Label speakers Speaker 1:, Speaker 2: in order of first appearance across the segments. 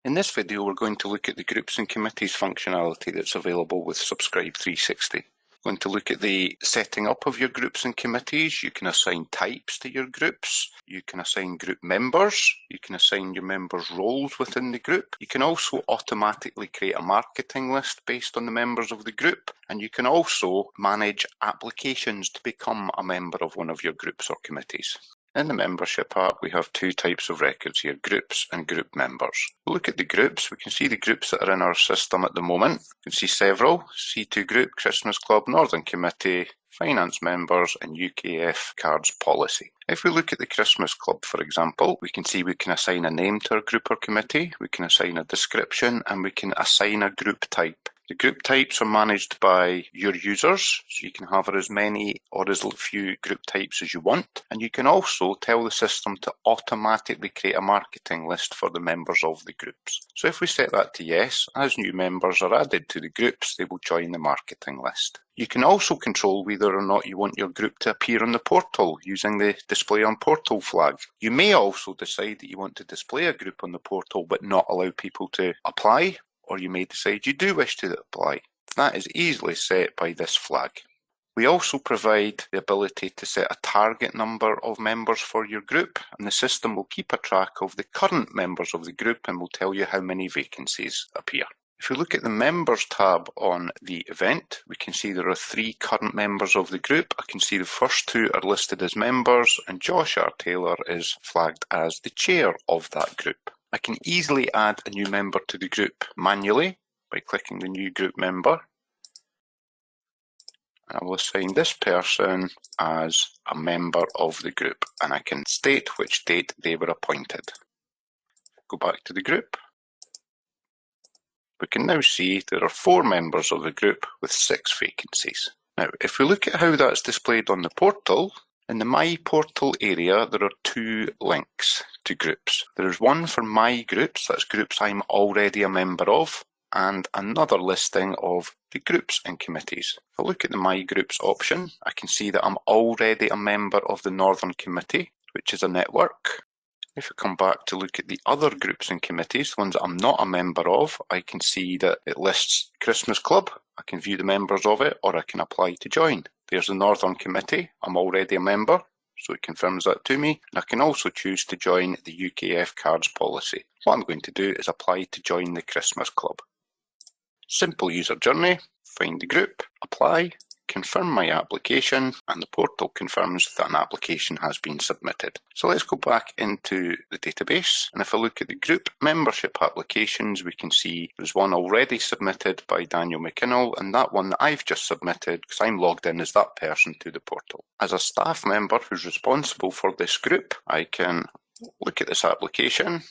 Speaker 1: In this video, we're going to look at the groups and committees functionality that's available with Subscribe 360. We're going to look at the setting up of your groups and committees. You can assign types to your groups. You can assign group members. You can assign your members' roles within the group. You can also automatically create a marketing list based on the members of the group. And you can also manage applications to become a member of one of your groups or committees. In the membership app, we have two types of records here, groups and group members. We'll look at the groups. We can see the groups that are in our system at the moment. You can see several, C2 Group, Christmas Club, Northern Committee, Finance Members and UKF Cards Policy. If we look at the Christmas Club, for example, we can see we can assign a name to our group or committee, we can assign a description, and we can assign a group type. The group types are managed by your users, so you can have as many or as few group types as you want, and you can also tell the system to automatically create a marketing list for the members of the groups. So if we set that to yes, as new members are added to the groups, they will join the marketing list. You can also control whether or not you want your group to appear on the portal using the display on portal flag. You may also decide that you want to display a group on the portal but not allow people to apply, or you may decide you do wish to apply. That is easily set by this flag. We also provide the ability to set a target number of members for your group, and the system will keep a track of the current members of the group and will tell you how many vacancies appear. If we look at the Members tab on the event, we can see there are 3 current members of the group. I can see the first 2 are listed as members, and Josh R. Taylor is flagged as the chair of that group. I can easily add a new member to the group manually by clicking the new group member. And I will assign this person as a member of the group, and I can state which date they were appointed. Go back to the group. We can now see there are 4 members of the group with 6 vacancies. Now, if we look at how that's displayed on the portal, in the My Portal area, there are 2 links to groups. There is one for My Groups, that's groups I'm already a member of, and another listing of the groups and committees. If I look at the My Groups option, I can see that I'm already a member of the Northern Committee, which is a network. If I come back to look at the other groups and committees, the ones that I'm not a member of, I can see that it lists Christmas Club. I can view the members of it, or I can apply to join. There's the Northern Committee. I'm already a member, so it confirms that to me. And I can also choose to join the UKF Cards Policy. What I'm going to do is apply to join the Christmas Club. Simple user journey, find the group, apply, confirm my application, and the portal confirms that an application has been submitted. So let's go back into the database, and if I look at the group membership applications, we can see there's one already submitted by Daniel McKinnell, and that one that I've just submitted, because I'm logged in as that person to the portal. As a staff member who's responsible for this group, I can look at this application,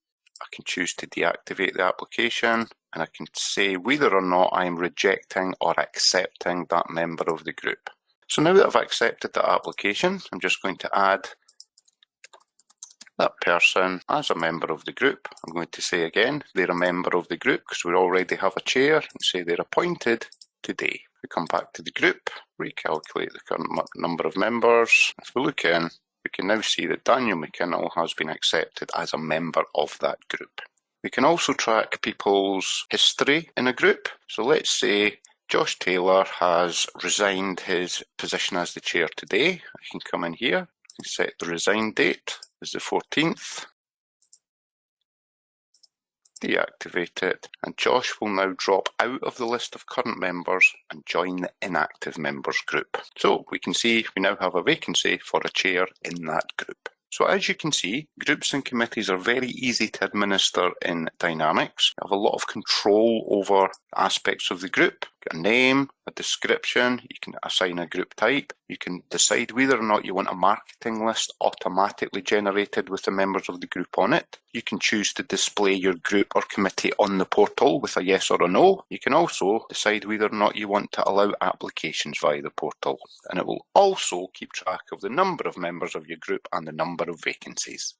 Speaker 1: I can choose to deactivate the application, and I can say whether or not I'm rejecting or accepting that member of the group. So now that I've accepted that application, I'm just going to add that person as a member of the group. I'm going to say again, they're a member of the group because we already have a chair, and say they're appointed today. We come back to the group, recalculate the current number of members. If we look in, we can now see that Daniel McKinnell has been accepted as a member of that group. We can also track people's history in a group. So let's say Josh Taylor has resigned his position as the chair today. I can come in here and set the resign date as the 14th. Deactivate it, and Josh will now drop out of the list of current members and join the inactive members group. So we can see we now have a vacancy for a chair in that group. So as you can see, groups and committees are very easy to administer in Dynamics. You have a lot of control over aspects of the group. A name, a description, you can assign a group type, you can decide whether or not you want a marketing list automatically generated with the members of the group on it. You can choose to display your group or committee on the portal with a yes or a no. You can also decide whether or not you want to allow applications via the portal, and it will also keep track of the number of members of your group and the number of vacancies.